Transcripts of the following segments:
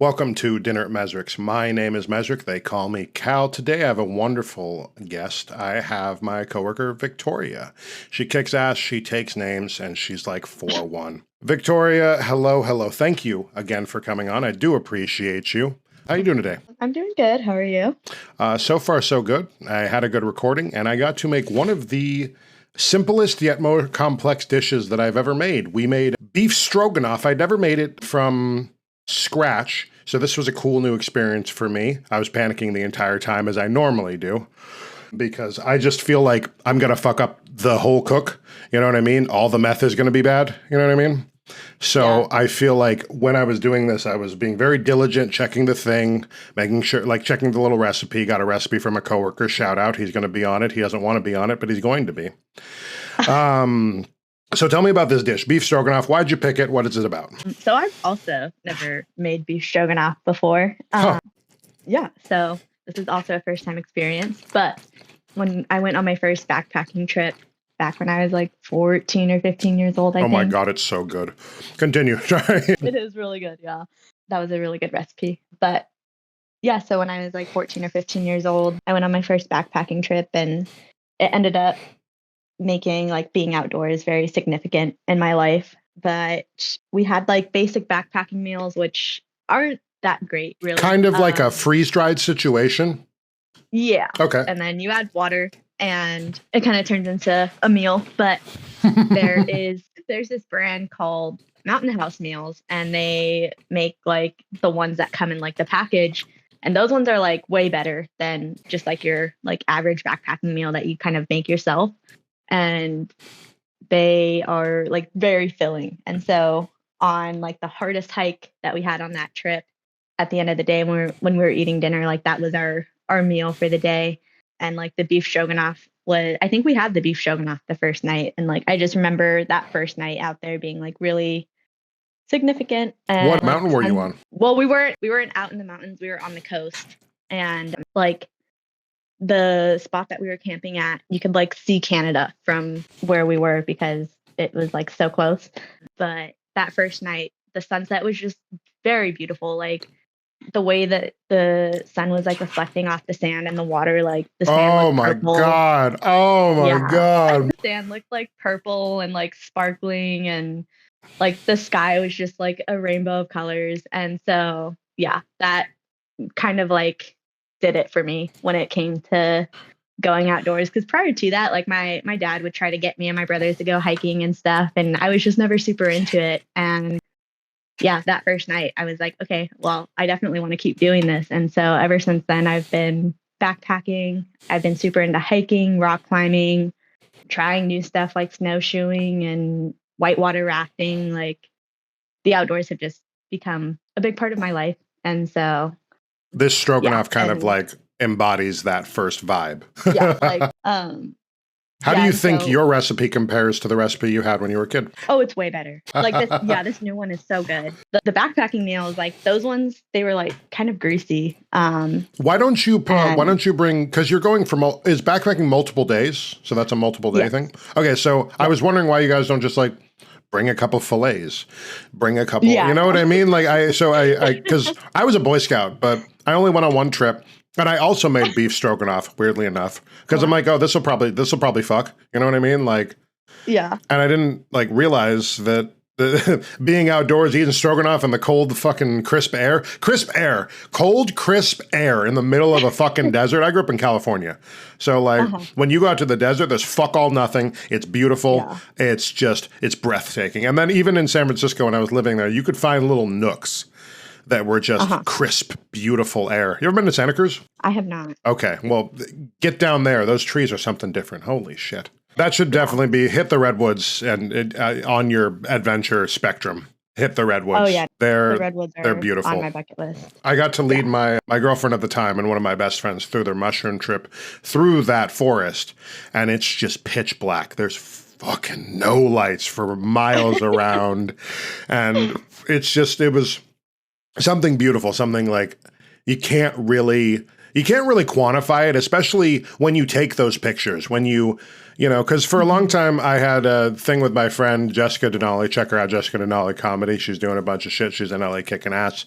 Welcome to Dinner at Mesric's. My name is Mesric. They call me Cal. Today I have a wonderful guest. I have my coworker, Victoria. She kicks ass, she takes names, and she's like 4'1". Victoria, hello. Thank you again for coming on. I do appreciate you. How you doing today? I'm doing good. How are you? So far, so good. I had a good recording, and I got to make one of the simplest yet more complex dishes that I've ever made. We made beef stroganoff. I'd never made it from scratch, so this was a cool new experience for me. I was panicking the entire time, as I normally do, because I just feel like I'm going to fuck up the whole cook. You know what I mean? All the meth is going to be bad. You know what I mean? So I feel like when I was doing this, I was being very diligent, checking the thing, making sure, like checking the little recipe. Got a recipe from a coworker. Shout out. He's going to be on it. He doesn't want to be on it, but he's going to be. So tell me about this dish, beef stroganoff. Why'd you pick it? What is it about? So I've also never made beef stroganoff before. Yeah, so this is also a first time experience. But when I went on my first backpacking trip back when I was like 14 or 15 years old, I think. Oh my God, it's so good. Continue. Sorry. It is really good, yeah. That was a really good recipe. But yeah, so when I was like 14 or 15 years old, I went on my first backpacking trip, and it ended up making like being outdoors very significant in my life. But we had like basic backpacking meals, which aren't that great, really. Kind of like a freeze-dried situation? Yeah. Okay. And then you add water and it kind of turns into a meal. But there's this brand called Mountain House Meals, and they make like the ones that come in like the package. And those ones are like way better than just like your like average backpacking meal that you kind of make yourself. And they are like very filling. And so on like the hardest hike that we had on that trip, at the end of the day when we were eating dinner, like that was our meal for the day. And like the beef stroganoff was, I think we had the beef stroganoff the first night. And like I just remember that first night out there being like really significant. And what mountain were you on? Well, we weren't out in the mountains, we were on the coast. And like the spot that we were camping at, you could like see Canada from where we were because it was like so close. But that first night, the sunset was just very beautiful. Like the way that the sun was like reflecting off the sand and the water, like the sand looked purple. God. Oh my God. The sand looked like purple and like sparkling, and like the sky was just like a rainbow of colors. And so, yeah, that kind of like did it for me when it came to going outdoors. Because prior to that, like my dad would try to get me and my brothers to go hiking and stuff, and I was just never super into it. And yeah, that first night I was like, okay, well, I definitely want to keep doing this. And so ever since then I've been backpacking. I've been super into hiking, rock climbing, trying new stuff like snowshoeing and whitewater rafting. Like the outdoors have just become a big part of my life. And so this stroganoff kind of like embodies that first vibe. Yeah, like how do you think your recipe compares to the recipe you had when you were a kid? Oh, it's way better. Like this, yeah, this new one is so good. The backpacking meals, like those ones, they were like kind of greasy. Why don't you bring, because you're going for is backpacking multiple days? So that's a multiple day thing. Okay, so I was wondering why you guys don't just like bring a couple fillets, bring a couple, you know what I mean? Like because I was a Boy Scout, but I only went on one trip. And I also made beef stroganoff, weirdly enough, because I'm like, oh, this will probably fuck. You know what I mean? Like, yeah. And I didn't like realize that being outdoors, eating stroganoff in the cold, fucking cold, crisp air in the middle of a fucking desert. I grew up in California, so like when you go out to the desert, there's fuck all nothing. It's beautiful. Yeah. It's breathtaking. And then even in San Francisco, when I was living there, you could find little nooks that were just crisp, beautiful air. You ever been to Santa Cruz? I have not. Okay, well, get down there. Those trees are something different. Holy shit. That should definitely be hit the redwoods and on your adventure spectrum. Hit the redwoods. Oh, yeah. The redwoods are they're beautiful. On my bucket list. I got to lead my girlfriend at the time and one of my best friends through their mushroom trip through that forest, and it's just pitch black. There's fucking no lights for miles around, and it was something beautiful, something like you can't really quantify it, especially when you take those pictures, when you You know, because for a long time I had a thing with my friend Jessica Denali. Check her out, Jessica Denali Comedy. She's doing a bunch of shit. She's in LA kicking ass.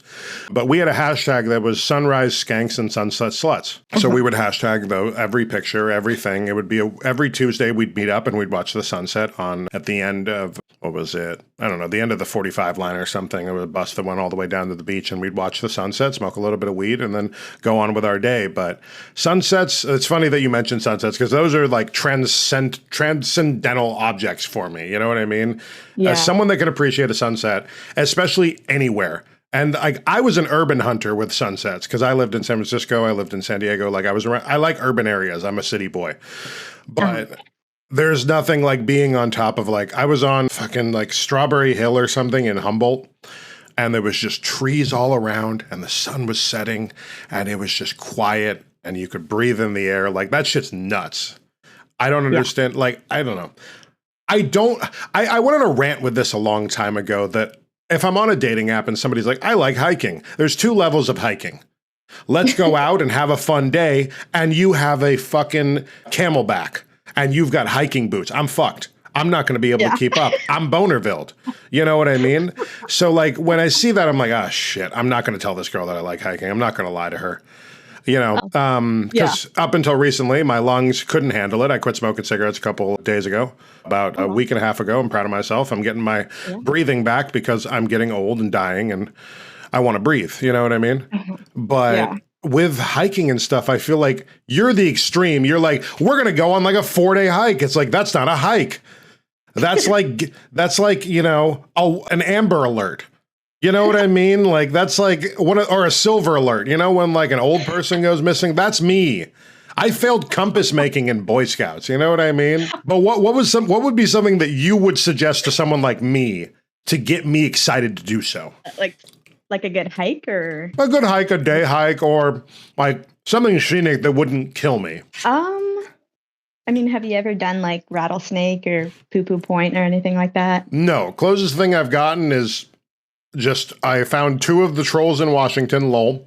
But we had a hashtag that was sunrise skanks and sunset sluts. So we would hashtag though every picture, everything. It would be every Tuesday we'd meet up and we'd watch the sunset at the end of, what was it? I don't know, the end of the 45 line or something. It was a bus that went all the way down to the beach and we'd watch the sunset, smoke a little bit of weed, and then go on with our day. But sunsets, it's funny that you mentioned sunsets because those are like transcendental objects for me. You know what I mean? Yeah. As someone that can appreciate a sunset, especially anywhere. And I was an urban hunter with sunsets because I lived in San Francisco. I lived in San Diego. Like I like urban areas. I'm a city boy. But there's nothing like being on top of I was on fucking like Strawberry Hill or something in Humboldt. And there was just trees all around and the sun was setting and it was just quiet and you could breathe in the air. Like that shit's nuts. I don't understand. Yeah. Like, I don't know. I went on a rant with this a long time ago that if I'm on a dating app and somebody's like, I like hiking, there's 2 levels of hiking. Let's go out and have a fun day. And you have a fucking Camelback and you've got hiking boots. I'm fucked. I'm not going to be able to keep up. I'm bonervilled. You know what I mean? So like when I see that, I'm like, oh shit, I'm not going to tell this girl that I like hiking. I'm not going to lie to her. You know, because up until recently, my lungs couldn't handle it. I quit smoking cigarettes a couple of days ago, about a week and a half ago. I'm proud of myself. I'm getting my breathing back because I'm getting old and dying and I want to breathe. You know what I mean? But with hiking and stuff, I feel like you're the extreme. You're like, we're going to go on like a 4-day hike. It's like, that's not a hike. That's like, you know, an Amber Alert. You know what I mean? Like that's like or a silver alert, you know, when like an old person goes missing, that's me. I failed compass making in Boy Scouts. You know what I mean? But what would be something that you would suggest to someone like me to get me excited to do so? Like a good hike or a good hike, a day hike, or like something scenic that wouldn't kill me. I mean, have you ever done like Rattlesnake or Poo Poo Point or anything like that? No. Closest thing I've gotten is I found 2 of the trolls in Washington, lol.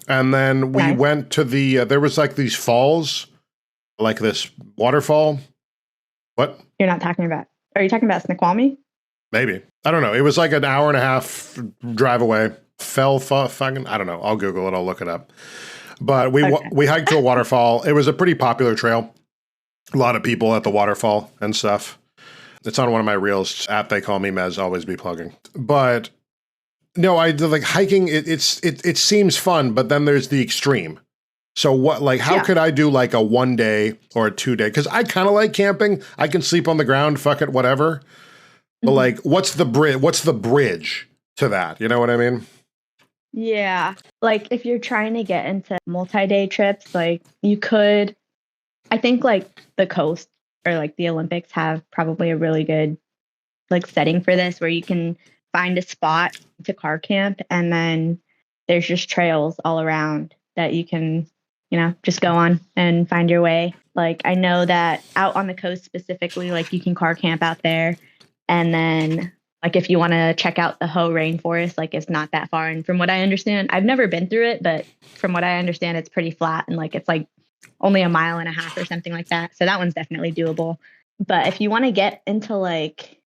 And then we went to there was like these falls, like this waterfall. What? Are you talking about Snoqualmie? Maybe. I don't know. It was like an hour and a half drive away. Fucking, I don't know. I'll Google it. I'll look it up. But we hiked to a waterfall. It was a pretty popular trail. A lot of people at the waterfall and stuff. It's on one of my reels. App they call me Mez, always be plugging. But no, I like hiking. It seems fun, but then there's the extreme. So what, like, how could I do like a 1 day or a 2 day? Because I kind of like camping. I can sleep on the ground, fuck it, whatever. But like, what's the bridge to that? You know what I mean? Yeah. Like if you're trying to get into multi-day trips, like you could, I think like the coast or like the Olympics have probably a really good like setting for this where you can find a spot to car camp and then there's just trails all around that you can, you know, just go on and find your way. Like I know that out on the coast specifically, like you can car camp out there. And then like if you want to check out the Hoh rainforest, like it's not that far. And from what I understand, I've never been through it, but from what I understand, it's pretty flat and like it's like only 1.5 miles or something like that. So that one's definitely doable. But if you want to get into like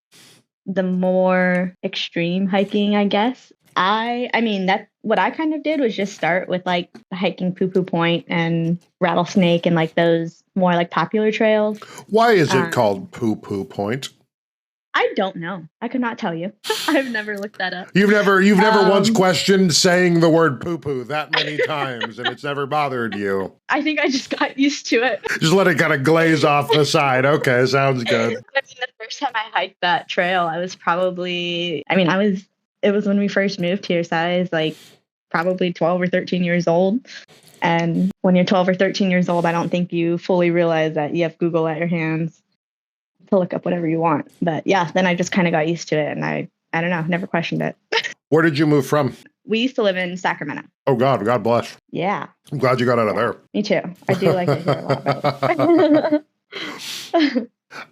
the more extreme hiking, I guess, I mean, that's what I kind of did was just start with like hiking Poo Poo Point and Rattlesnake and like those more like popular trails. Why is it called Poo Poo Point? I don't know. I could not tell you. I've never looked that up. You've never once questioned saying the word poo poo that many times and it's never bothered you. I think I just got used to it. Just let it kind of glaze off the side. Okay, sounds good. I mean, the first time I hiked that trail, I was probably, it was when we first moved here, so I was like probably 12 or 13 years old. And when you're 12 or 13 years old, I don't think you fully realize that you have Google at your hands to look up whatever you want. But yeah, then I just kind of got used to it and I don't know, never questioned it. Where did you move from? We used to live in Sacramento. Oh God bless. Yeah. I'm glad you got out of there. Me too. I do like it here a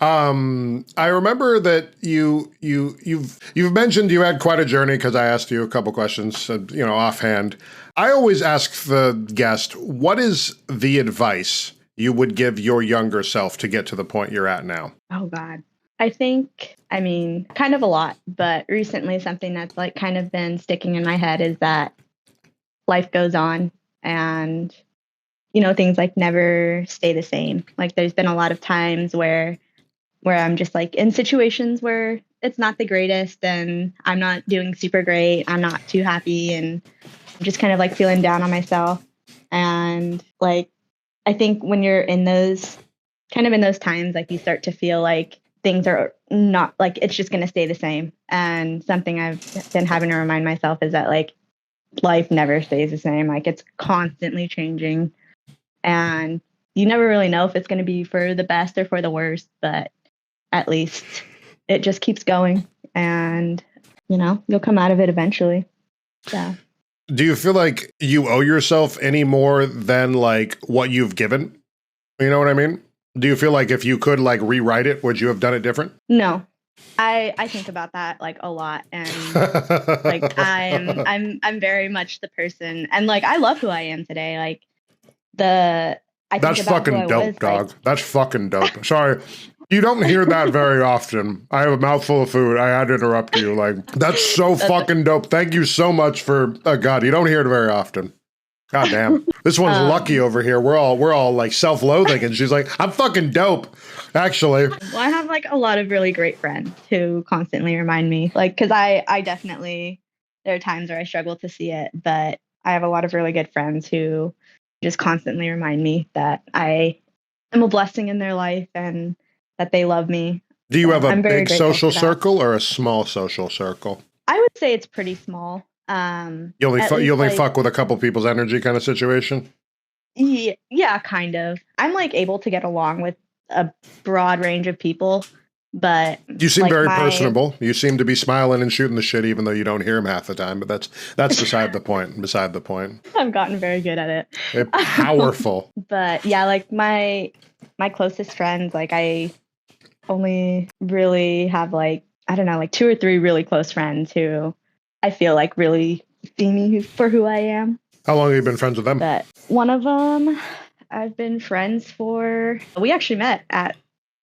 lot. I remember that you've mentioned you had quite a journey because I asked you a couple questions, offhand. I always ask the guest, what is the advice you would give your younger self to get to the point you're at now? Oh God. I think, I mean, kind of a lot, but recently something that's like kind of been sticking in my head is that life goes on and, things like never stay the same. Like there's been a lot of times where I'm just like in situations where it's not the greatest and I'm not doing super great. I'm not too happy and I'm just kind of like feeling down on myself. And like, I think when you're in those times, like you start to feel like things are not like it's just going to stay the same. And something I've been having to remind myself is that like life never stays the same. Like it's constantly changing and you never really know if it's going to be for the best or for the worst, but at least it just keeps going and, you'll come out of it eventually. Yeah. Do you feel like you owe yourself any more than like what you've given? You know what I mean? Do you feel like if you could like rewrite it, would you have done it different? No. I think about that like a lot and like I'm very much the person and like I love who I am today. Like That's fucking dope, dog. That's fucking dope. Sorry. You don't hear that very often. I have a mouthful of food. I had to interrupt you. Like, that's so fucking dope. Thank you so much for, God, you don't hear it very often. God damn. This one's lucky over here. We're all like self-loathing and she's like, I'm fucking dope. Actually. Well, I have like a lot of really great friends who constantly remind me like, cause I definitely, there are times where I struggle to see it, but I have a lot of really good friends who just constantly remind me that I am a blessing in their life and that they love me. Do you have a big social circle or a small social circle? I would say it's pretty small. You only fuck with a couple people's energy kind of situation? Yeah, kind of. I'm like able to get along with a broad range of people, but you seem like very personable. You seem to be smiling and shooting the shit even though you don't hear him half the time, but that's beside the point. Beside the point. I've gotten very good at it. Powerful. But yeah, like my closest friends, like I only really have like, I don't know, like 2 or 3 really close friends who I feel like really see me for who I am. How long have you been friends with them? But one of them I've been friends we actually met at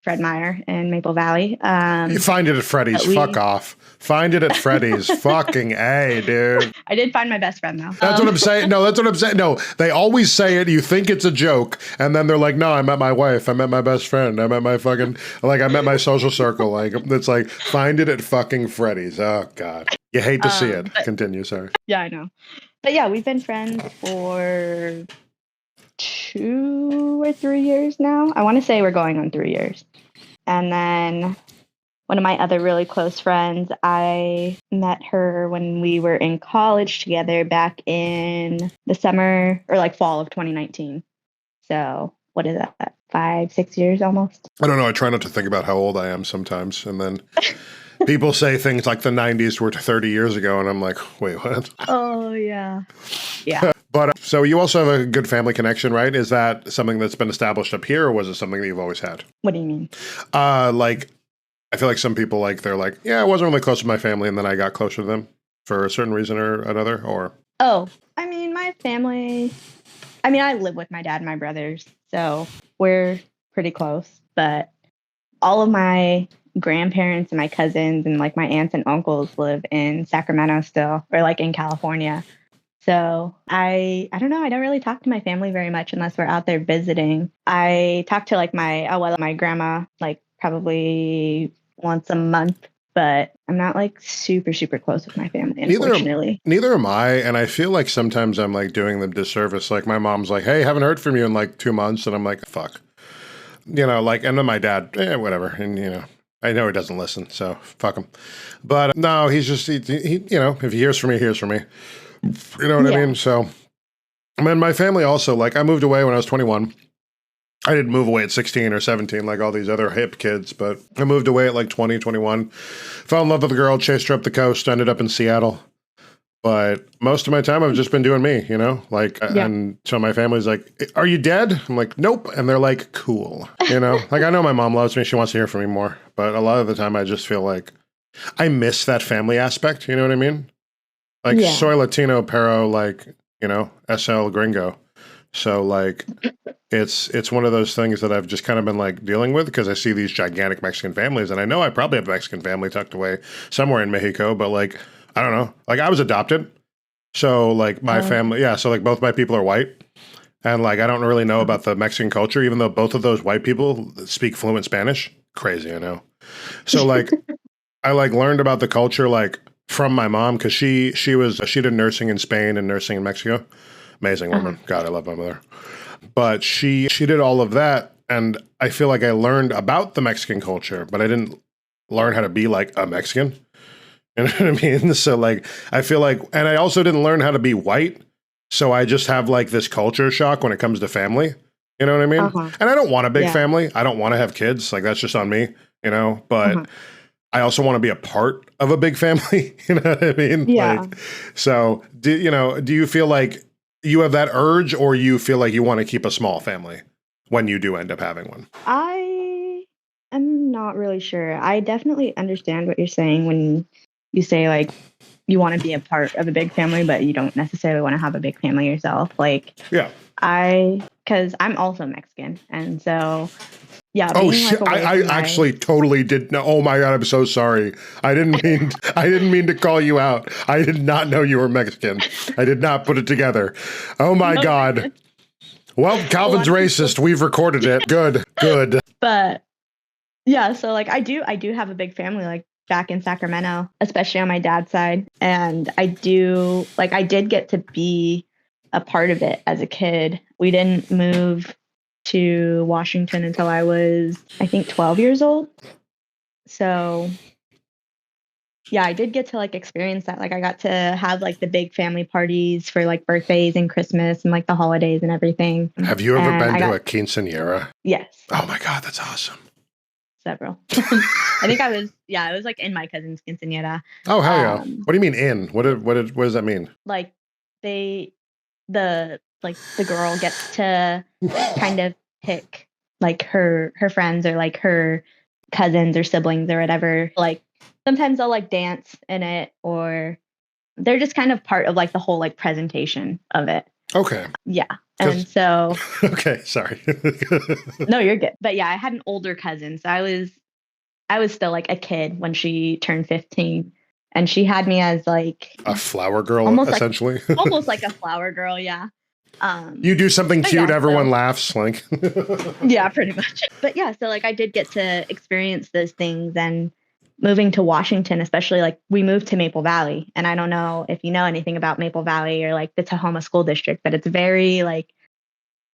Fred Meyer in Maple Valley. You find it at Freddy's. Fuck off. Find it at Freddy's. Fucking A, dude. I did find my best friend, though. That's what I'm saying. No, that's what I'm saying. No, they always say it. You think it's a joke. And then they're like, no, I met my wife. I met my best friend. I met my fucking, like, I met my social circle. Like, it's like, find it at fucking Freddy's. Oh, God. You hate to see it. Continue, sorry. Yeah, I know. But yeah, we've been friends for 2 or 3 years now. I want to say we're going on 3 years. And then one of my other really close friends, I met her when we were in college together back in the summer or like fall of 2019. So what is that? 5, 6 years almost? I don't know. I try not to think about how old I am sometimes. And then people say things like the 90s were 30 years ago. And I'm like, wait, what? Oh, yeah. Yeah. But so you also have a good family connection, right? Is that something that's been established up here or was it something that you've always had? What do you mean? Like, I feel like some people like, they're like, yeah, I wasn't really close to my family and then I got closer to them for a certain reason or another, or? Oh, I mean, my family, I live with my dad and my brothers, so we're pretty close, but all of my grandparents and my cousins and like my aunts and uncles live in Sacramento still, or like in California. So I don't know. I don't really talk to my family very much unless we're out there visiting. I talk to like my grandma, like probably once a month, but I'm not like super, super close with my family, unfortunately. Neither am I. And I feel like sometimes I'm like doing them disservice. Like my mom's like, hey, haven't heard from you in like 2 months. And I'm like, fuck. Like, and then my dad, whatever. And, I know he doesn't listen, so fuck him. But no, he's just, he if he hears from me, he hears from me. You know what I mean? So, my family also, like, I moved away when I was 21. I didn't move away at 16 or 17 like all these other hip kids, but I moved away at like 20, 21. Fell in love with a girl, chased her up the coast, ended up in Seattle. But most of my time, I've just been doing me, like, and so my family's like, are you dead? I'm like, nope. And they're like, cool, like, I know my mom loves me. She wants to hear from me more. But a lot of the time, I just feel like I miss that family aspect. You know what I mean? Like, soy Latino, pero, like, SL gringo. So like it's one of those things that I've just kind of been like dealing with because I see these gigantic Mexican families, and I know I probably have a Mexican family tucked away somewhere in Mexico, but like I don't know. Like I was adopted. So like my family, yeah, so like both my people are white. And like I don't really know about the Mexican culture, even though both of those white people speak fluent Spanish. Crazy, I know. So like I like learned about the culture like from my mom because she did nursing in Spain and nursing in Mexico. Amazing woman. God, I love my mother. But she did all of that, and I feel like I learned about the Mexican culture, but I didn't learn how to be like a Mexican. You know what I mean? So like I feel like, and I also didn't learn how to be white. So I just have like this culture shock when it comes to family. You know what I mean? And I don't want a big family. I don't want to have kids. Like that's just on me, you know, but I also want to be a part of a big family. You know what I mean? Yeah. Like, so do you feel like you have that urge, or you feel like you want to keep a small family when you do end up having one? I am not really sure. I definitely understand what you're saying when you say like you want to be a part of a big family, but you don't necessarily want to have a big family yourself. Like, yeah, because I'm also Mexican, and so yeah. Oh being, shit! like, I actually totally did know. Oh my god! I'm so sorry. I didn't mean to call you out. I did not know you were Mexican. I did not put it together. Oh my god. Well, Calvin's racist. We've recorded it. Good. But yeah, so like I do have a big family like back in Sacramento, especially on my dad's side, and I did get to be a part of it as a kid. We didn't move to Washington until I was, I think, 12 years old. So yeah, I did get to like experience that. Like I got to have like the big family parties for like birthdays and Christmas and like the holidays and everything. Have you ever been to a quinceañera? Yes. Oh my god, that's awesome. Several. I think I was like in my cousin's quinceañera. Oh hell yeah! What do you mean in? What does that mean? Like the girl gets to kind of pick like her friends or like her cousins or siblings or whatever. Like sometimes they'll like dance in it, or they're just kind of part of like the whole like presentation of it. Okay. Yeah. And so okay, sorry. No, you're good. But yeah, I had an older cousin, so I was still like a kid when she turned 15, and she had me as like a flower girl, essentially. Almost like a flower girl, yeah. You do something cute, everyone laughs, like. Yeah, pretty much. But yeah, so like I did get to experience those things, and moving to Washington, especially like we moved to Maple Valley, and I don't know if you know anything about Maple Valley or like the Tahoma School District, but it's very like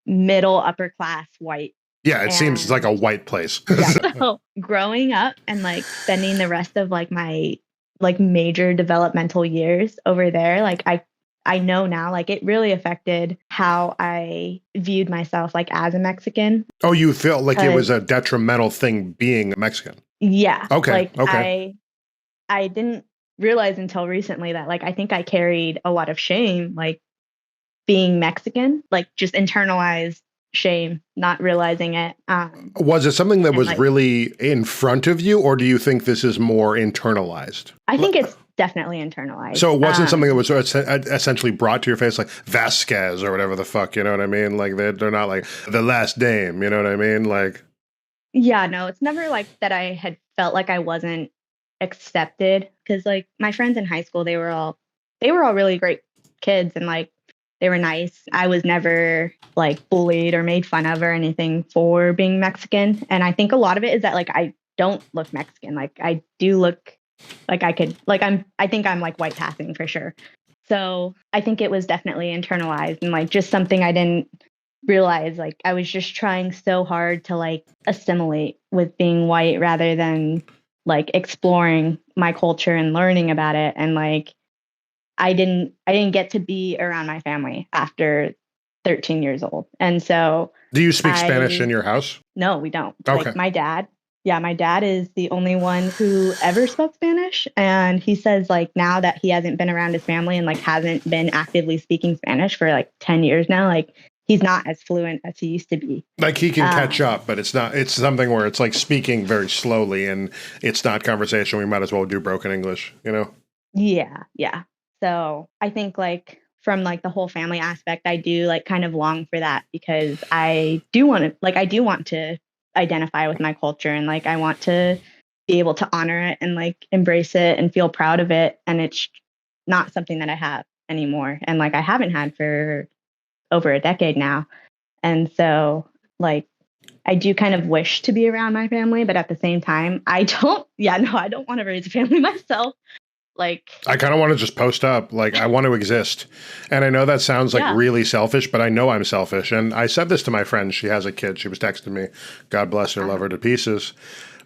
middle upper class white. Yeah, it seems like a white place. Yeah. So growing up and like spending the rest of like my like major developmental years over there, like I know now, like it really affected how I viewed myself like as a Mexican. Oh, you felt like it was a detrimental thing being Mexican? Yeah. Okay. Like okay. I didn't realize until recently that like I think I carried a lot of shame, like being Mexican, like just internalized shame, not realizing it. Was it something that was like, really in front of you, or do you think this is more internalized? I think it's definitely internalized. So it wasn't something that was essentially brought to your face, like Vasquez or whatever the fuck, you know what I mean? Like they're not like the last dame, you know what I mean? Like, yeah, no, it's never like that. I had felt like I wasn't accepted, because like my friends in high school, they were all really great kids, and like they were nice. I was never like bullied or made fun of or anything for being Mexican. And I think a lot of it is that like I don't look Mexican. Like I do look like I could, like I think I'm like white passing for sure. So I think it was definitely internalized, and like just something I didn't realize. Like I was just trying so hard to like assimilate with being white rather than like exploring my culture and learning about it. And like I didn't get to be around my family after 13 years old. And so do you speak Spanish in your house? No, we don't. Okay. Like my dad is the only one who ever spoke Spanish. And he says like now that he hasn't been around his family and like hasn't been actively speaking Spanish for like 10 years now, like he's not as fluent as he used to be. Like he can catch up, but it's something where it's like speaking very slowly and it's not conversation. We might as well do broken English, you know? Yeah. Yeah. So I think like from like the whole family aspect, I do like kind of long for that because I do want to identify with my culture and like I want to be able to honor it and like embrace it and feel proud of it. And it's not something that I have anymore. And like I haven't had for over a decade now. And so like I do kind of wish to be around my family, but at the same time, I don't want to raise a family myself. Like, I kind of want to just post up, like, I want to exist. And I know that sounds like really selfish, but I know I'm selfish. And I said this to my friend. She has a kid. She was texting me. God bless her, love her to pieces.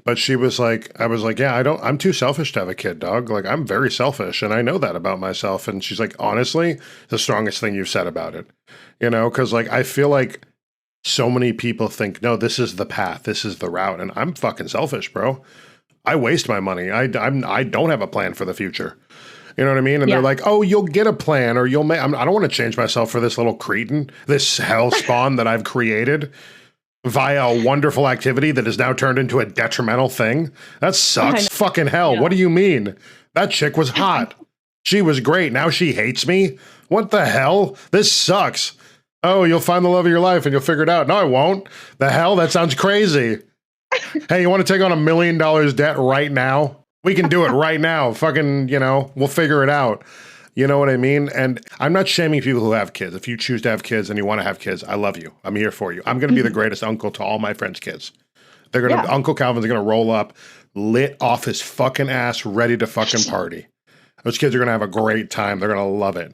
But she was like, I was like, yeah, I'm too selfish to have a kid, dog. Like, I'm very selfish. And I know that about myself. And she's like, honestly, the strongest thing you've said about it, you know, because like, I feel like so many people think, no, this is the path. This is the route. And I'm fucking selfish, bro. I waste my money. I don't have a plan for the future. You know what I mean? And they're like, oh, you'll get a plan or you'll make, I don't want to change myself for this little cretin, this hell spawn that I've created via a wonderful activity that is now turned into a detrimental thing. That sucks. Fucking hell. Yeah. What do you mean? That chick was hot. She was great. Now she hates me. What the hell? This sucks. Oh, you'll find the love of your life and you'll figure it out. No, I won't. The hell? That sounds crazy. Hey, you want to take on $1 million debt right now? We can do it right now. Fucking, you know, we'll figure it out. You know what I mean? And I'm not shaming people who have kids. If you choose to have kids and you want to have kids, I love you. I'm here for you. I'm going to be the greatest uncle to all my friends' kids. They're going to, Uncle Calvin's going to roll up, lit off his fucking ass, ready to fucking party. Those kids are going to have a great time. They're going to love it.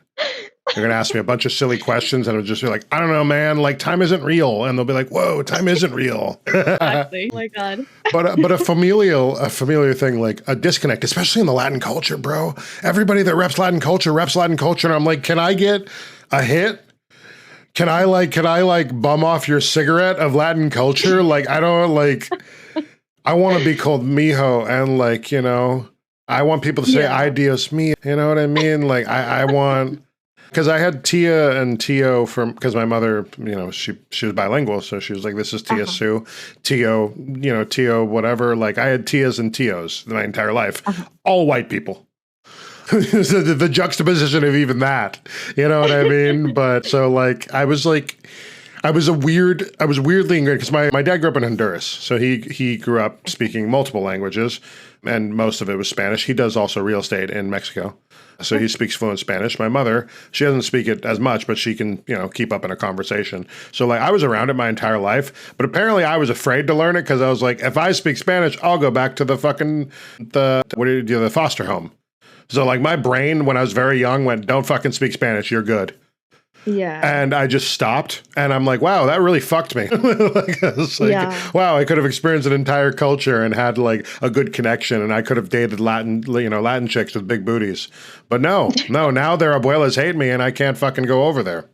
They're going to ask me a bunch of silly questions and I'll just be like, I don't know, man, like time isn't real. And they'll be like, whoa, time isn't real. Exactly. Oh my God. But a familial thing, like a disconnect, especially in the Latin culture, bro. Everybody that reps Latin culture. And I'm like, can I get a hit? Can I bum off your cigarette of Latin culture? Like, I don't like, I want to be called mijo and like, you know, I want people to say, ay Dios mío. You know what I mean? Like I want... Because I had Tia and Tio because my mother, you know, she was bilingual. So she was like, this is Tia Sue, Tio, you know, Tio, whatever. Like I had Tias and Tios my entire life, all white people. the juxtaposition of even that, you know what I mean? But so like, I was weirdly good because my dad grew up in Honduras. So he grew up speaking multiple languages and most of it was Spanish. He does also real estate in Mexico. So he speaks fluent Spanish. My mother, she doesn't speak it as much, but she can, you know, keep up in a conversation. So like I was around it my entire life, but apparently I was afraid to learn it because I was like, if I speak Spanish, I'll go back to the foster home. So like my brain when I was very young went, don't fucking speak Spanish, you're good. Yeah. And I just stopped and I'm like, wow, that really fucked me. Like, I was like, wow, I could have experienced an entire culture and had like a good connection and I could have dated Latin chicks with big booties. But no, now their abuelas hate me and I can't fucking go over there.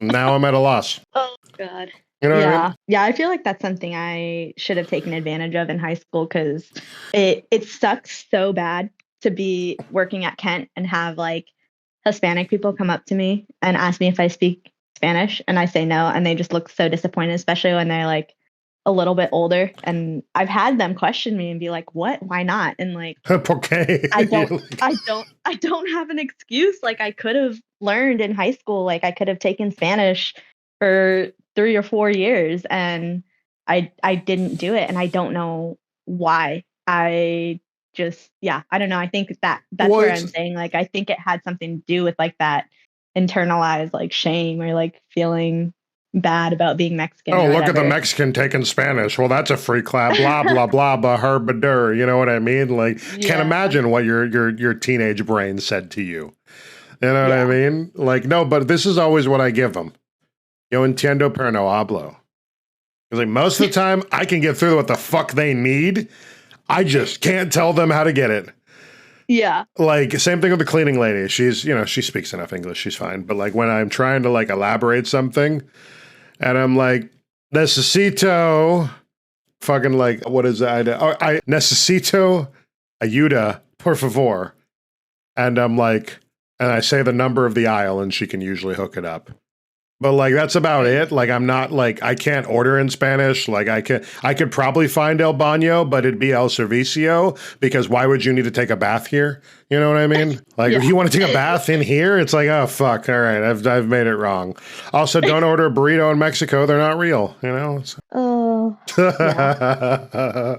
Now I'm at a loss. Oh, God. You know what I mean? Yeah, I feel like that's something I should have taken advantage of in high school because it sucks so bad to be working at Kent and have like Hispanic people come up to me and ask me if I speak Spanish and I say no and they just look so disappointed, especially when they're like a little bit older. And I've had them question me and be like, what? Why not? And like, okay. I don't have an excuse. Like I could have learned in high school, like I could have taken Spanish for 3 or 4 years and I didn't do it. And I don't know why. I don't know. I think that's where I'm saying, like, I think it had something to do with like that internalized like shame or like feeling bad about being Mexican. Oh, look at the Mexican taking Spanish. Well, that's a free clap. Blah, blah, blah, blah, herbadur. You know what I mean? Like, can't imagine what your teenage brain said to you. You know what I mean? Like, no, but this is always what I give them. Yo entiendo pero no hablo. Because like most of the time I can get through what the fuck they need. I just can't tell them how to get it. Yeah. Like, same thing with the cleaning lady. She's, you know, she speaks enough English. She's fine. But like when I'm trying to like elaborate something and I'm like, necesito, fucking like, what is that? I necesito ayuda, por favor. And I'm like, and I say the number of the aisle and she can usually hook it up. But like that's about it. Like I'm not like I can't order in Spanish. Like I could probably find El Baño, but it'd be El Servicio because why would you need to take a bath here? You know what I mean? Like if you want to take a bath in here, it's like, oh fuck, all right, I've made it wrong. Also, don't order a burrito in Mexico. They're not real, you know? Oh. Yeah.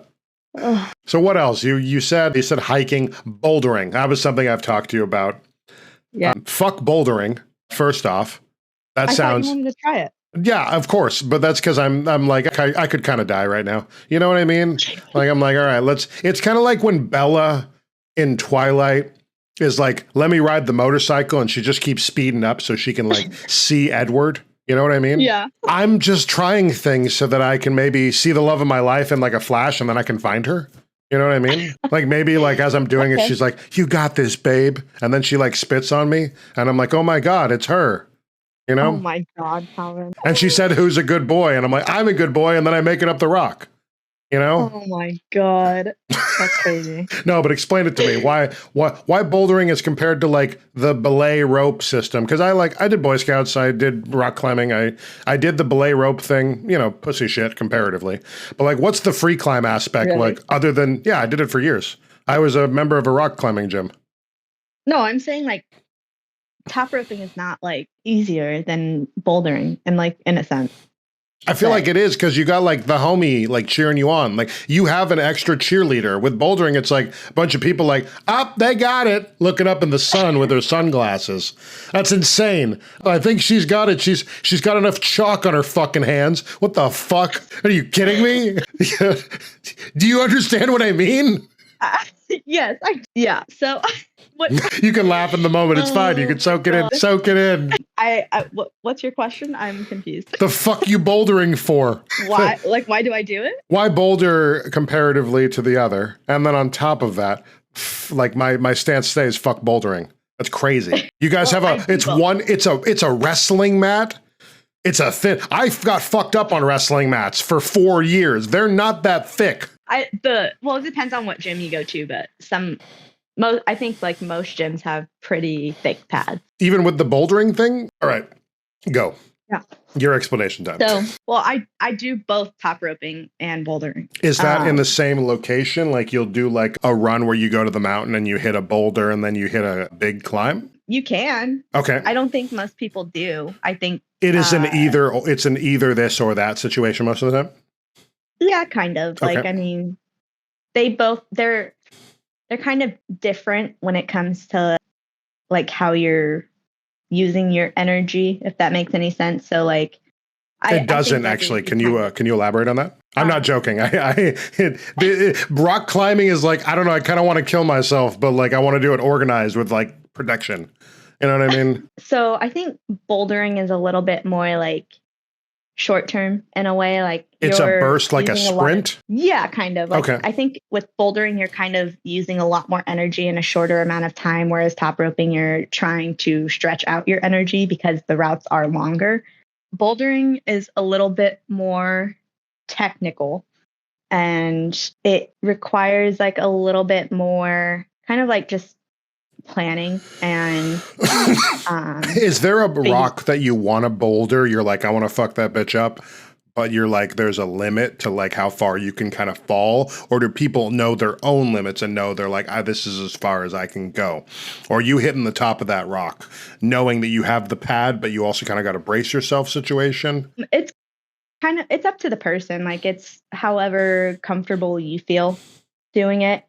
So what else? You said hiking, bouldering. That was something I've talked to you about. Yeah. Fuck bouldering, first off. That I sounds. thought you wanted to try it. Yeah, of course, but that's because I'm like I could kind of die right now. You know what I mean? Like I'm like, all right, let's. It's kind of like when Bella in Twilight is like, let me ride the motorcycle, and she just keeps speeding up so she can like see Edward. You know what I mean? Yeah. I'm just trying things so that I can maybe see the love of my life in like a flash, and then I can find her. You know what I mean? Like maybe like as I'm doing it, she's like, "You got this, babe," and then she like spits on me, and I'm like, "Oh my god, it's her." You know? Oh my God, Calvin. And she said, "Who's a good boy?" And I'm like, "I'm a good boy." And then I make it up the rock. You know? Oh my God. That's crazy. No, but explain it to me. Why bouldering is compared to like the belay rope system? Because I did Boy Scouts, I did rock climbing, I did the belay rope thing, you know, pussy shit comparatively. But like what's the free climb aspect Really? like other than I did it for years. I was a member of a rock climbing gym. No, I'm saying like top roping is not like easier than bouldering and like in a sense. I feel like it is because you got like the homie like cheering you on. Like you have an extra cheerleader. With bouldering, it's like a bunch of people like, up, they got it, looking up in the sun with their sunglasses. That's insane. I think she's got it. She's got enough chalk on her fucking hands. What the fuck? Are you kidding me? Do you understand what I mean? Yes. So what? You can laugh in the moment. It's fine. You can soak it in. Soak it in. What's your question? I'm confused. The fuck you bouldering for? Why? Like, why do I do it? Why boulder comparatively to the other? And then on top of that, like my stance stays fuck bouldering. That's crazy. You guys have it's a wrestling mat. It's a thin. I got fucked up on wrestling mats for 4 years. They're not that thick. It depends on what gym you go to, but I think like most gyms have pretty thick pads. Even with the bouldering thing? All right, go. Yeah. Your explanation time. So, I do both top roping and bouldering. Is that in the same location? Like you'll do like a run where you go to the mountain and you hit a boulder and then you hit a big climb? You can. Okay. I don't think most people do. I think it is it's an either this or that situation most of the time? Yeah, kind of. Okay. Like, I mean, they're kind of different when it comes to like how you're using your energy, if that makes any sense. So like it doesn't actually. Can you elaborate on that? I'm not joking. Rock climbing is like, I don't know, I kind of want to kill myself, but like I want to do it organized with like protection. You know what I mean? So I think bouldering is a little bit more like short term in a way, like it's a burst, like a sprint. Yeah, kind of. Like, okay. I think with bouldering, you're kind of using a lot more energy in a shorter amount of time, whereas top roping, you're trying to stretch out your energy because the routes are longer. Bouldering is a little bit more technical, and it requires like a little bit more kind of like just planning and is there a rock that you want to boulder, you're like, I want to fuck that bitch up, but you're like, there's a limit to like how far you can kind of fall? Or do people know their own limits and know they're like, this is as far as I can go? Or are you hitting the top of that rock knowing that you have the pad, but you also kind of got to brace yourself situation? It's up to the person. Like it's however comfortable you feel doing it.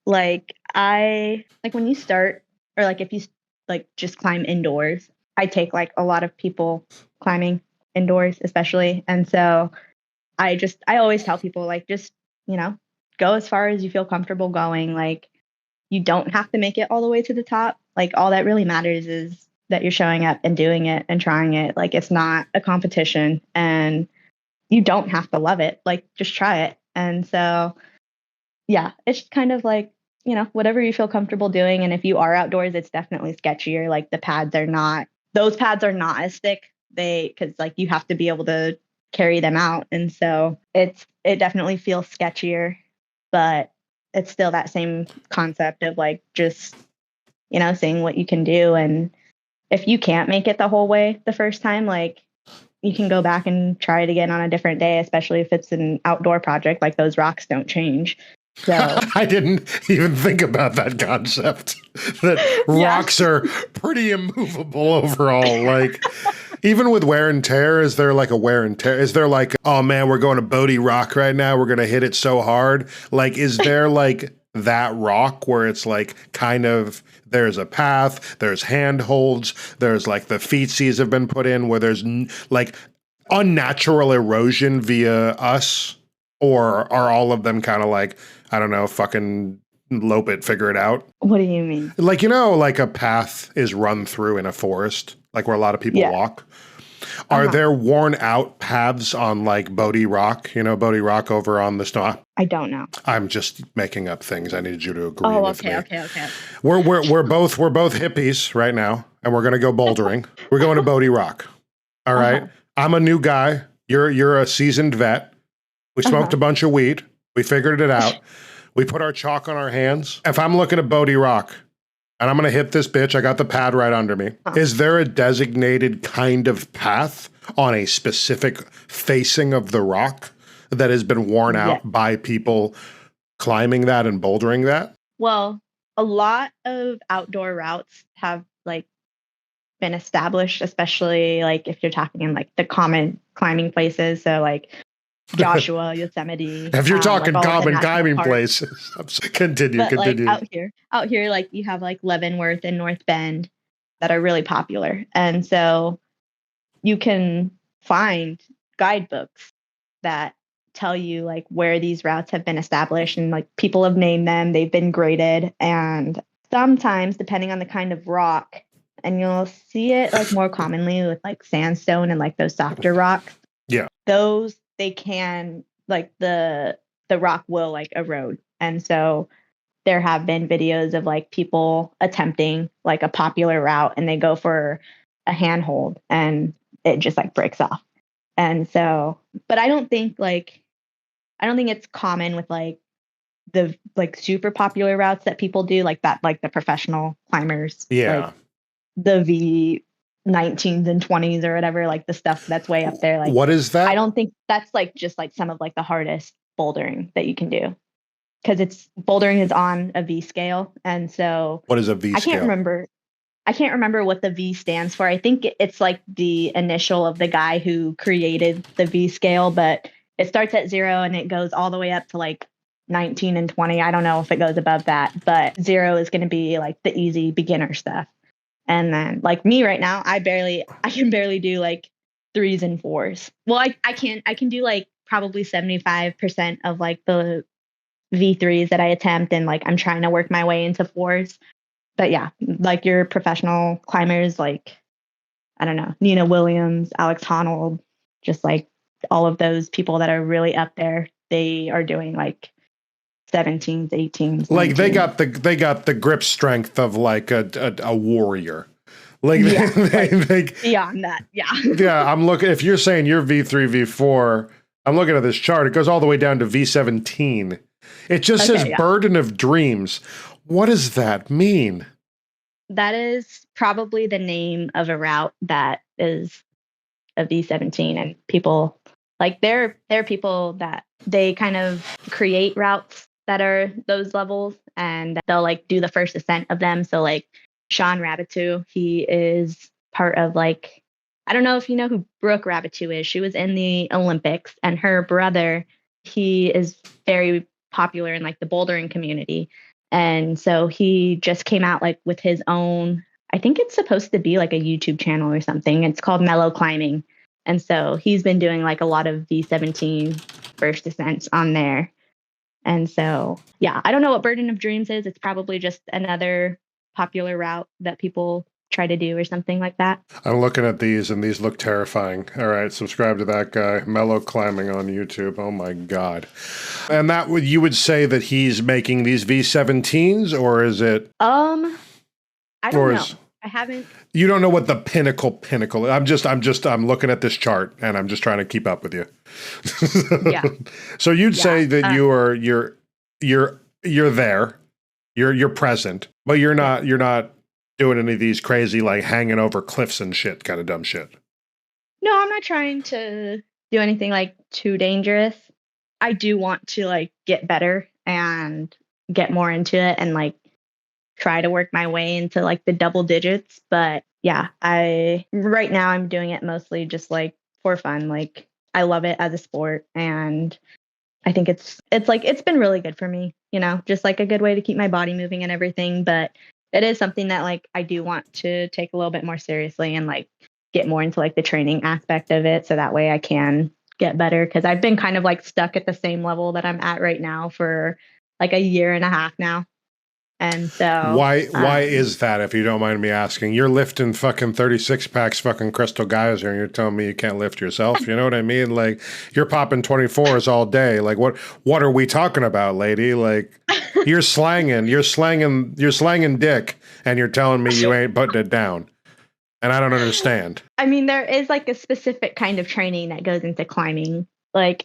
Like when you start, or like if you like just climb indoors, I take like a lot of people climbing indoors, especially. And so I always tell people like, just, go as far as you feel comfortable going. Like you don't have to make it all the way to the top. Like all that really matters is that you're showing up and doing it and trying it. Like it's not a competition and you don't have to love it. Like just try it. And so, yeah, it's kind of like, whatever you feel comfortable doing. And if you are outdoors, it's definitely sketchier. Like those pads are not as thick. Because like you have to be able to carry them out. And so it definitely feels sketchier, but it's still that same concept of like just, seeing what you can do and if you can't make it the whole way the first time, like you can go back and try it again on a different day, especially if it's an outdoor project. Like those rocks don't change. So I didn't even think about that concept. That rocks are pretty immovable overall. Like, even with wear and tear, is there like a wear and tear? Is there like, oh man, we're going to Bodie Rock right now, we're going to hit it so hard? Like, is there like that rock where it's like kind of there's a path, there's handholds, there's like the feetsies have been put in where there's like unnatural erosion via us? Or are all of them kind of like, I don't know, fucking lope it, figure it out? What do you mean? Like, you know, like a path is run through in a forest, like where a lot of people walk. Are there worn out paths on like Bodie Rock? You know, Bodie Rock over on the snow. I don't know. I'm just making up things. I need you to agree with me. Okay. We're both hippies right now, and we're gonna go bouldering. We're going to Bodie Rock. All right. I'm a new guy. You're a seasoned vet. We smoked a bunch of weed. We figured it out. We put our chalk on our hands. If I'm looking at Bodie Rock and I'm going to hit this bitch, I got the pad right under me. Is there a designated kind of path on a specific facing of the rock that has been worn out by people climbing that and bouldering that? Well, a lot of outdoor routes have like been established, especially like if you're talking in like the common climbing places. So like Joshua, Yosemite. If you're talking like common climbing places, continue. Like out here, like you have like Leavenworth and North Bend that are really popular, and so you can find guidebooks that tell you like where these routes have been established, and like people have named them, they've been graded, and sometimes depending on the kind of rock, and you'll see it like more commonly with like sandstone and like those softer rocks. Yeah, those. They can like the rock will like erode. And so there have been videos of like people attempting like a popular route and they go for a handhold and it just like breaks off. And so, but I don't think it's common with like the like super popular routes that people do like that, like the professional climbers. Yeah. Like the V19s and 20s or whatever, like the stuff that's way up there. Like, what is that? I don't think that's like just like some of like the hardest bouldering that you can do, because it's bouldering is on a V scale, and so what is a V scale? I can't remember what the V stands for. I think it's like the initial of the guy who created the V scale, but it starts at 0 and it goes all the way up to like 19 and 20. I don't know if it goes above that, but 0 is going to be like the easy beginner stuff. And then like me right now, I can barely do like 3s and 4s. Well, I can do like probably 75% of like the V3s that I attempt. And like, I'm trying to work my way into 4s. But yeah, like your professional climbers, like, I don't know, Nina Williams, Alex Honnold, just like all of those people that are really up there, they are doing like 17s, 18s. Like 19s. they got the grip strength of like a warrior. Like, beyond that, yeah. Yeah, I'm looking. If you're saying you're V3, V4, I'm looking at this chart. It goes all the way down to V17. It just says burden of dreams. What does that mean? That is probably the name of a route that is a V17, and people like there are people that they kind of create routes that are those levels, and they'll like do the first ascent of them. So like Sean Rabitou, he is part of like, I don't know if you know who Brooke Rabitou is. She was in the Olympics, and her brother, he is very popular in like the bouldering community. And so he just came out like with his own, I think it's supposed to be like a YouTube channel or something. It's called Mellow Climbing. And so he's been doing like a lot of V17 first ascents on there. And so, yeah, I don't know what Burden of Dreams is. It's probably just another popular route that people try to do or something like that. I'm looking at these and these look terrifying. All right, subscribe to that guy, Mellow Climbing on YouTube. Oh my God. And that you would say that he's making these V17s, or is it? I don't know. I haven't. You don't know what the pinnacle. I'm looking at this chart and I'm just trying to keep up with you. Yeah. So you'd say that you're there, you're present, but you're not doing any of these crazy, like, hanging over cliffs and shit kind of dumb shit. No, I'm not trying to do anything like too dangerous. I do want to like get better and get more into it and like try to work my way into like the double digits. But yeah, I right now I'm doing it mostly just like for fun. Like I love it as a sport and I think it's like it's been really good for me, you know, just like a good way to keep my body moving and everything. But it is something that like I do want to take a little bit more seriously and like get more into like the training aspect of it so that way I can get better because I've been kind of like stuck at the same level that I'm at right now for like a year and a half now. And so Why is that, if you don't mind me asking? You're lifting fucking 36 packs fucking Crystal Geyser and you're telling me you can't lift yourself? You know what I mean? Like, you're popping 24s all day. Like, what are we talking about, lady? Like, you're slanging dick and you're telling me you ain't putting it down. And I don't understand. I mean, there is like a specific kind of training that goes into climbing. Like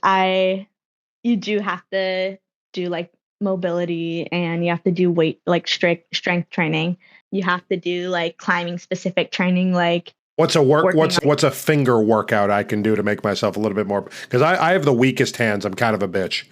you do have to do like mobility and you have to do weight, like strength training. You have to do like climbing specific training, like what's a finger workout I can do to make myself a little bit more, because I have the weakest hands. I'm kind of a bitch.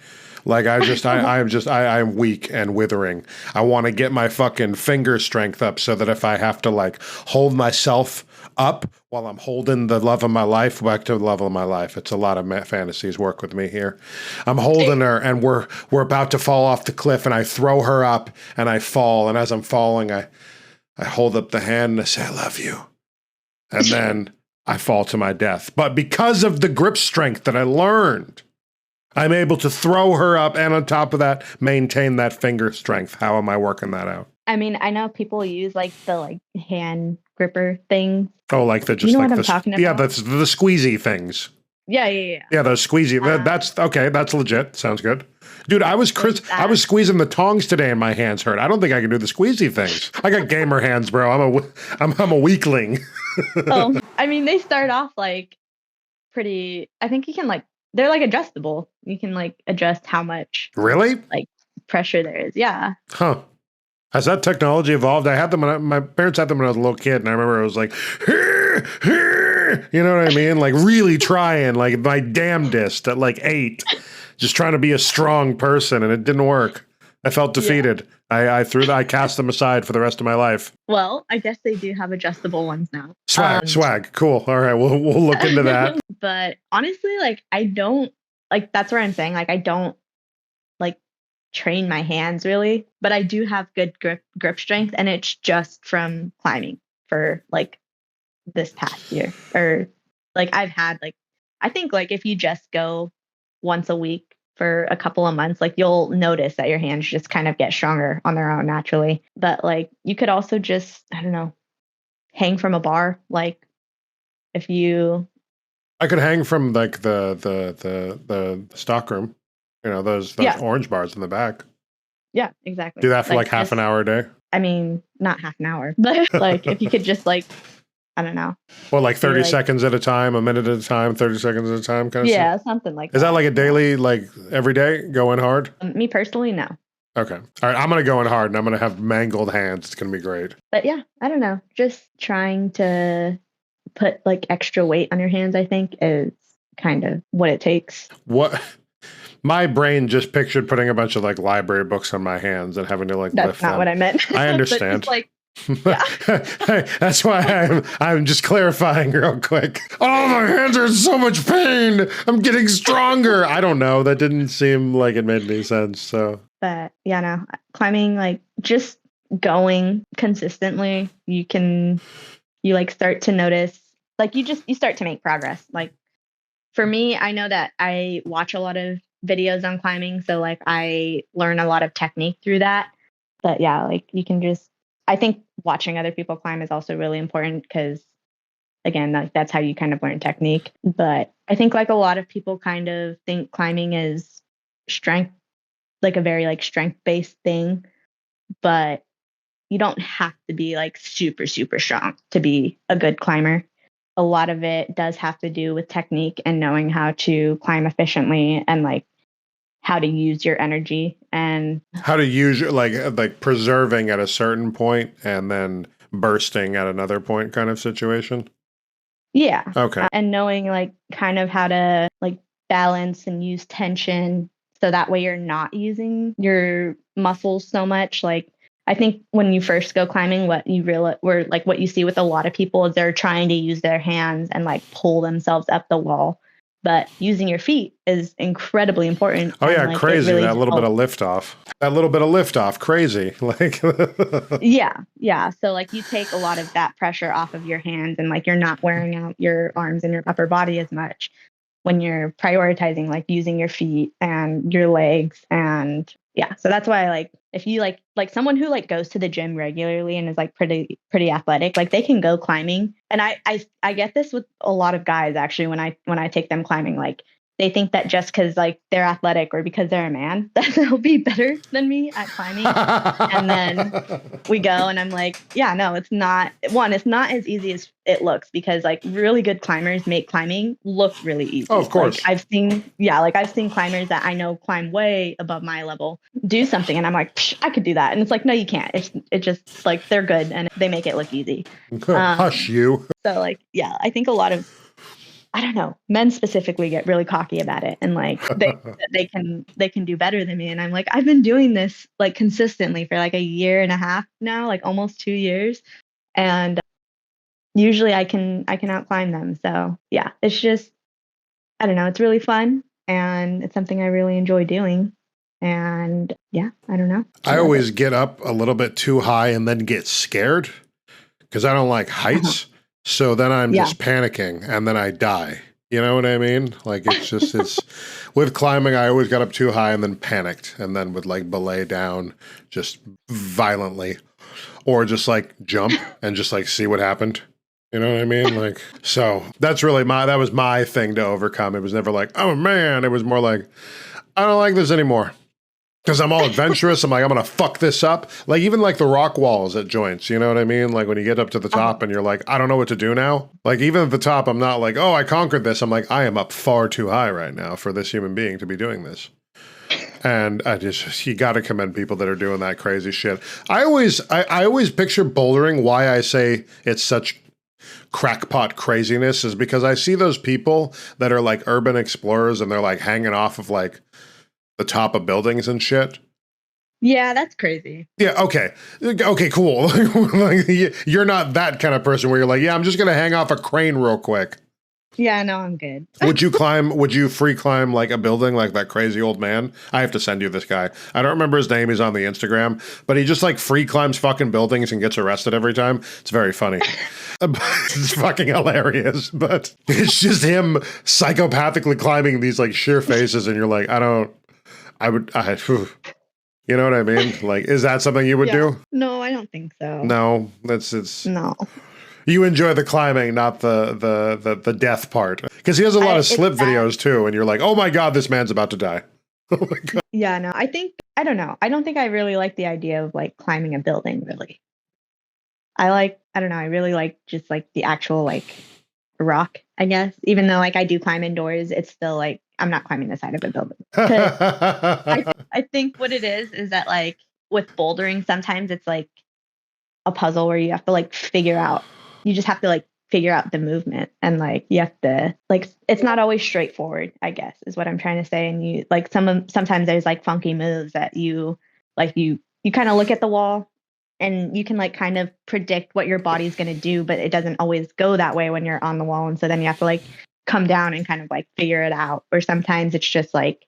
Like I'm weak and withering. I want to get my fucking finger strength up so that if I have to like hold myself up while I'm holding the love of my life, back to the love of my life. It's a lot of fantasies work with me here. I'm holding her and we're about to fall off the cliff and I throw her up and I fall. And as I'm falling, I hold up the hand and I say, I love you. And then I fall to my death. But because of the grip strength that I learned, I'm able to throw her up and on top of that, maintain that finger strength. How am I working that out? I mean, I know people use like the like hand gripper things. Oh, like the just you know like what I'm talking about? Yeah, that's the squeezy things. Yeah. Yeah, those squeezy. That's okay. That's legit. Sounds good. Dude, I was squeezing the tongs today and my hands hurt. I don't think I can do the squeezy things. I got gamer hands, bro. I'm a weakling. Oh, I mean, they start off like pretty. I think you can like they're like adjustable. You can like adjust how much really like pressure there is. Yeah. Huh. Has that technology evolved? I had them when my parents had them when I was a little kid, and I remember I was like, you know what I mean? Like really trying, like my damnedest at like 8, just trying to be a strong person, and it didn't work. I felt defeated. Yeah. I cast them aside for the rest of my life. Well, I guess they do have adjustable ones now. Swag, cool. All right, we'll look into that. But honestly, like I don't like that's where I'm saying like I don't like train my hands really, but I do have good grip strength, and it's just from climbing for like this past year. Or like I've had like I think like if you just go once a week for a couple of months, like you'll notice that your hands just kind of get stronger on their own naturally. But like you could also just, I don't know, hang from a bar. Like if you I could hang from like the stockroom, you know, those orange bars in the back. Yeah, exactly. Do that for like half an hour a day. I mean, not half an hour, but like if you could just like, I don't know. Well, like 30 seconds at a time, a minute at a time, 30 seconds at a time kind of yeah, stuff? Something like that. Is that like a daily, like every day going hard? Me personally, no. Okay. All right. I'm going to go in hard and I'm going to have mangled hands. It's going to be great. But yeah, I don't know. Just trying to put like extra weight on your hands, I think, is kind of what it takes. What? My brain just pictured putting a bunch of like library books on my hands and having to like lift them. That's not what I meant. I understand. Like, yeah. That's why I'm just clarifying real quick. Oh, my hands are in so much pain. I'm getting stronger. I don't know. That didn't seem like it made any sense. So, but yeah, no, climbing, like just going consistently, you like start to notice, like you start to make progress. Like for me, I know that I watch a lot of videos on climbing, so like I learn a lot of technique through that. But yeah, like you can just, I think watching other people climb is also really important because again, that's how you kind of learn technique. But I think like a lot of people kind of think climbing is strength, like a very like strength based thing, but you don't have to be like super, super strong to be a good climber. A lot of it does have to do with technique and knowing how to climb efficiently and like how to use your energy and how to use your like preserving at a certain point and then bursting at another point kind of situation? Yeah. Okay. And knowing like kind of how to like balance and use tension so that way you're not using your muscles so much. Like I think when you first go climbing, what you realize or like what you see with a lot of people is they're trying to use their hands and like pull themselves up the wall. But using your feet is incredibly important. Oh and, yeah, like, it crazy. really That little bit helps. of lift off. That little bit of lift off, crazy. Like Yeah. So like you take a lot of that pressure off of your hands and like you're not wearing out your arms and your upper body as much when you're prioritizing like using your feet and your legs. And yeah, so that's why like if you like someone who like goes to the gym regularly and is like pretty athletic, like they can go climbing. And I get this with a lot of guys actually when I take them climbing, like they think that just because like they're athletic or because they're a man that they'll be better than me at climbing. And then we go and I'm like, yeah, no, it's not as easy as it looks because like really good climbers make climbing look really Oh, easy. of course. Like I've seen climbers that I know climb way above my level do something and I'm like, Psh, I could do that. And it's like, no, you can't. It just like they're good and they make it look easy. Hush you. So like, yeah, I think a lot of I don't know, men specifically get really cocky about it and like they can do better than me. And I'm like, I've been doing this like consistently for like a year and a half now, like almost 2 years. And usually I can outclimb them. So yeah, it's just I don't know, it's really fun and it's something I really enjoy doing. And yeah, I don't know. I love always it. get up a little bit too high and then get scared because I don't like Uh-huh. heights. So then I'm Yeah. just panicking and then I die. You know what I mean? Like it's with climbing, I always got up too high and then panicked and then would like belay down just violently or just like jump and just like see what happened. You know what I mean? Like, so that was my thing to overcome. It was never like, oh man, it was more like, I don't like this anymore. Because I'm all adventurous. I'm like, I'm going to fuck this up. Like, even like the rock walls at joints, you know what I mean? Like, when you get up to the top and you're like, I don't know what to do now. Like, even at the top, I'm not like, oh, I conquered this. I'm like, I am up far too high right now for this human being to be doing this. And you got to commend people that are doing that crazy shit. I always picture bouldering. Why I say it's such crackpot craziness is because I see those people that are like urban explorers and they're like hanging off of like the top of buildings and shit. Yeah, that's crazy. Yeah, okay. Okay, cool. Like, you're not that kind of person where you're like, yeah, I'm just going to hang off a crane real quick. Yeah, no, I'm good. Would you free climb like a building like that crazy old man? I have to send you this guy. I don't remember his name. He's on the Instagram, but he just like free climbs fucking buildings and gets arrested every time. It's very funny. It's fucking hilarious, but it's just him psychopathically climbing these like sheer faces and you're like, you know what I mean? Like, is that something you would do? No, I don't think so. No, it's No. you enjoy the climbing, not the death part. Because he has a lot of slip videos too, and you're like, oh my god, this man's about to die. Oh my god. Yeah, no, I don't know. I don't think I really like the idea of like climbing a building really. I don't know, I really like just like the actual like rock, I guess. Even though like I do climb indoors, it's still like I'm not climbing the side of a building. 'Cause I think what it is that like with bouldering, sometimes it's like a puzzle where you have to like you just have to like figure out the movement and like you have to like it's not always straightforward, I guess is what I'm trying to say. And you like sometimes there's like funky moves that you kind of look at the wall and you can like kind of predict what your body's going to do, but it doesn't always go that way when you're on the wall. And so then you have to like come down and kind of like figure it out. Or sometimes it's just like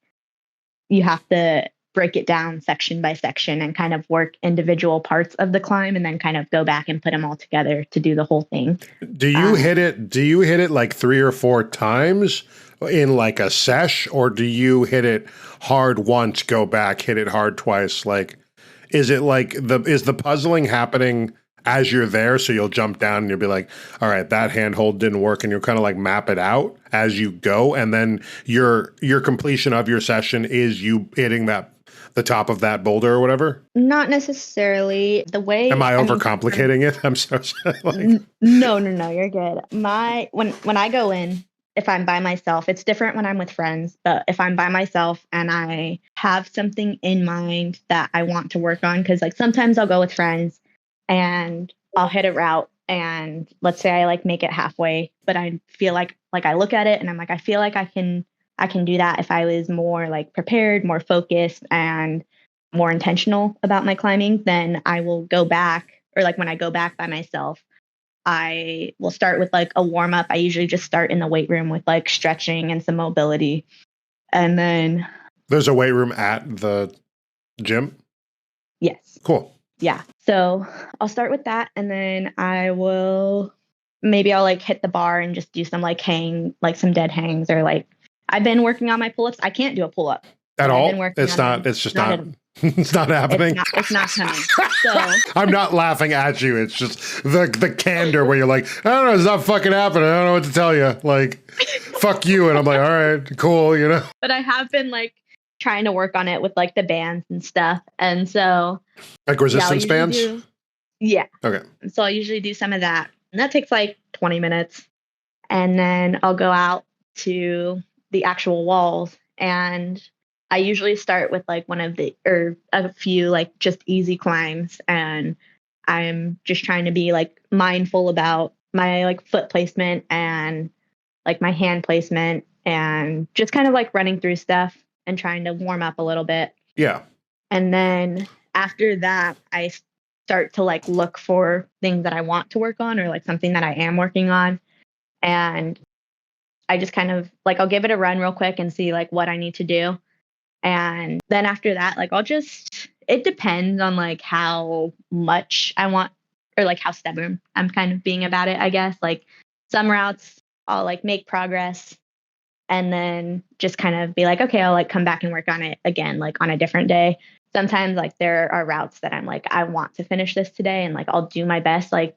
you have to break it down section by section and kind of work individual parts of the climb and then kind of go back and put them all together to do the whole thing. Do you hit it like 3 or 4 times in like a sesh, or do you hit it hard once, go back, hit it hard twice? Like, is it like is the puzzling happening as you're there, so you'll jump down and you'll be like, all right, that handhold didn't work, and you'll kind of like map it out as you go, and then your completion of your session is you hitting the top of that boulder or whatever? Not necessarily. Am I overcomplicating it? I'm so sorry. Like, no, you're good. When I go in, if I'm by myself, it's different when I'm with friends, but if I'm by myself and I have something in mind that I want to work on, because like sometimes I'll go with friends and I'll hit a route and let's say I like make it halfway, but I feel like I look at it and I'm like, I feel like I can do that if I was more like prepared, more focused, and more intentional about my climbing. Then I will go back, or like when I go back by myself, I will start with like a warm up. I usually just start in the weight room with like stretching and some mobility. And then There's a weight room at the gym? yes. Cool. Yeah. So I'll start with that and then I'll like hit the bar and just do some like like some dead hangs, or like I've been working on my pull-ups. I can't do a pull-up At but I've all? been working It's on not, them. it's just not, it's not happening. It's not coming. So I'm not laughing at you. It's just the candor where you're like, I don't know, it's not fucking happening. I don't know what to tell you. Like, fuck you. And I'm like, all right, cool, you know? but I have been like trying to work on it with like the bands and stuff. And so Like resistance bands? Yeah. Okay. So I'll usually do some of that. And that takes like 20 minutes. And then I'll go out to the actual walls. And I usually start with like a few like just easy climbs. And I'm just trying to be like mindful about my like foot placement and like my hand placement and just kind of like running through stuff and trying to warm up a little bit. Yeah. And then after that, I start to like look for things that I want to work on or like something that I am working on. And I just kind of like, I'll give it a run real quick and see like what I need to do. And then after that, like it depends on like how much I want or like how stubborn I'm kind of being about it, I guess. Like some routes I'll like make progress and then just kind of be like, okay, I'll like come back and work on it again, like on a different day. Sometimes like there are routes that I'm like, I want to finish this today and like I'll do my best. Like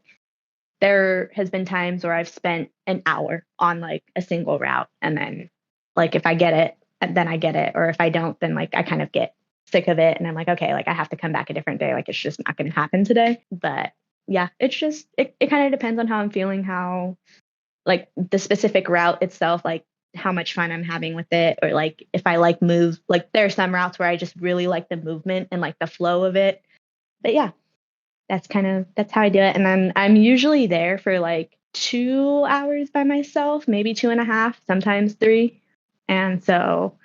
there has been times where I've spent an hour on like a single route and then like if I get it, then I get it. Or if I don't, then like I kind of get sick of it and I'm like, okay, like I have to come back a different day. Like it's just not going to happen today. But yeah, it's just, it kind of depends on how I'm feeling, how like the specific route itself, like how much fun I'm having with it, or like if I like move, like there are some routes where I just really like the movement and like the flow of it. But yeah, that's how I do it. And then I'm usually there for like 2 hours by myself, maybe 2.5, sometimes 3. And so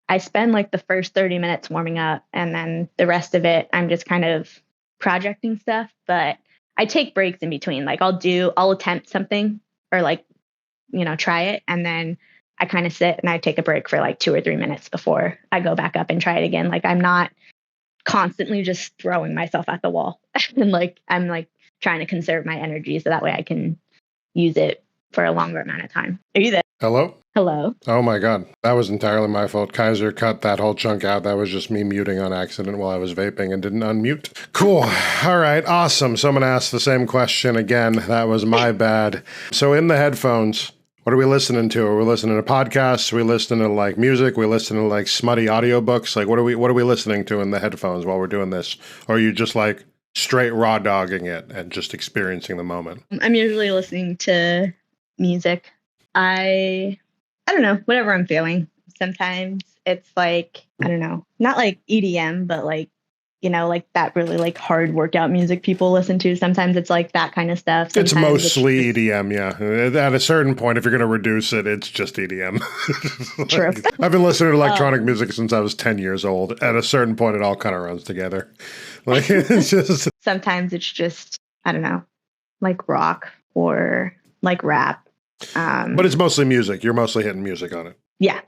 I spend like the first 30 minutes warming up and then the rest of it, I'm just kind of projecting stuff, but I take breaks in between. Like I'll attempt something or like, try it. And then I kind of sit and I take a break for like 2 or 3 minutes before I go back up and try it again. Like I'm not constantly just throwing myself at the wall and like, I'm like trying to conserve my energy so that way I can use it for a longer amount of time. Are you there? Hello? Hello. Oh my God. That was entirely my fault. Kaiser cut that whole chunk out. That was just me muting on accident while I was vaping and didn't unmute. Cool. All right. Awesome. So I'm going to ask the same question again. That was my bad. So in the headphones, what are we listening to? Are we listening to podcasts? Are we listening to like music? Are we listening to like smutty audiobooks? Like what are we listening to in the headphones while we're doing this? Or are you just like straight raw dogging it and just experiencing the moment? I'm usually listening to music. I don't know, whatever I'm feeling. Sometimes it's like, I don't know, not like EDM, but like, like that really like hard workout music people listen to. Sometimes it's like that kind of stuff. Sometimes it's mostly EDM, yeah. At a certain point, if you're going to reduce it, it's just EDM. True. I've been listening to electronic music since I was 10 years old. At a certain point, it all kind of runs together. Like it's just. Sometimes it's just, I don't know, like rock or like rap. But it's mostly music. You're mostly hitting music on it. Yeah.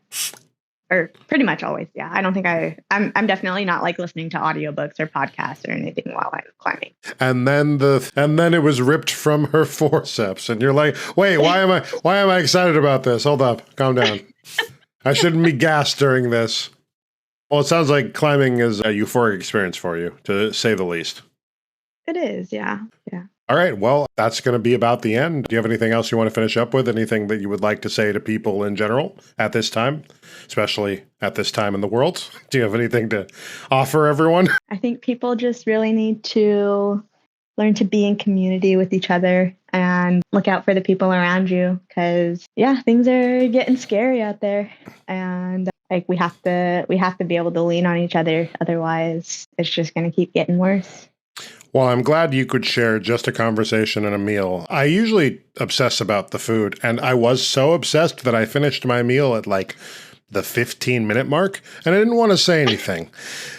Or pretty much always. Yeah. I don't think I'm definitely not like listening to audiobooks or podcasts or anything while I'm climbing. And then it was ripped from her forceps. And you're like, wait, why am I excited about this? Hold up. Calm down. I shouldn't be gassed during this. Well, it sounds like climbing is a euphoric experience for you, to say the least. It is. Yeah. Yeah. All right. Well, that's going to be about the end. Do you have anything else you want to finish up with? Anything that you would like to say to people in general at this time, especially at this time in the world? Do you have anything to offer everyone? I think people just really need to learn to be in community with each other and look out for the people around you because, yeah, things are getting scary out there. And like we have to be able to lean on each other. Otherwise, it's just going to keep getting worse. Well, I'm glad you could share just a conversation and a meal. I usually obsess about the food, and I was so obsessed that I finished my meal at like the 15-minute mark, and I didn't want to say anything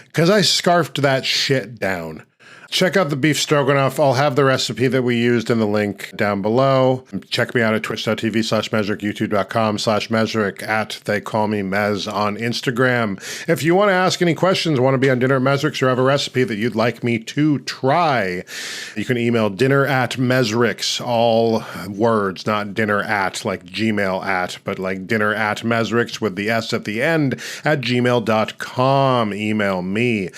because I scarfed that shit down. Check out the beef stroganoff. I'll have the recipe that we used in the link down below. Check me out at twitch.tv/Mesrick, youtube.com/Mesrick, at They Call Me Mez on Instagram. If you want to ask any questions, want to be on Dinner at Mesrick's, or have a recipe that you'd like me to try, you can email dinner@Mesrick's, all words, not dinner at, like Gmail at, but like dinner@Mesrick's with the S at the end at gmail.com. Email me.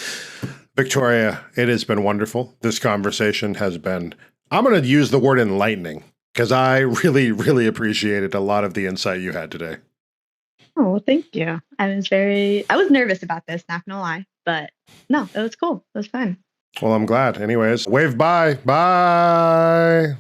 Victoria, it has been wonderful. This conversation has been, I'm going to use the word enlightening, because I really, really appreciated a lot of the insight you had today. Oh, well, thank you. I was nervous about this, not gonna lie, but no, it was cool. It was fun. Well, I'm glad. Anyways, wave bye. Bye.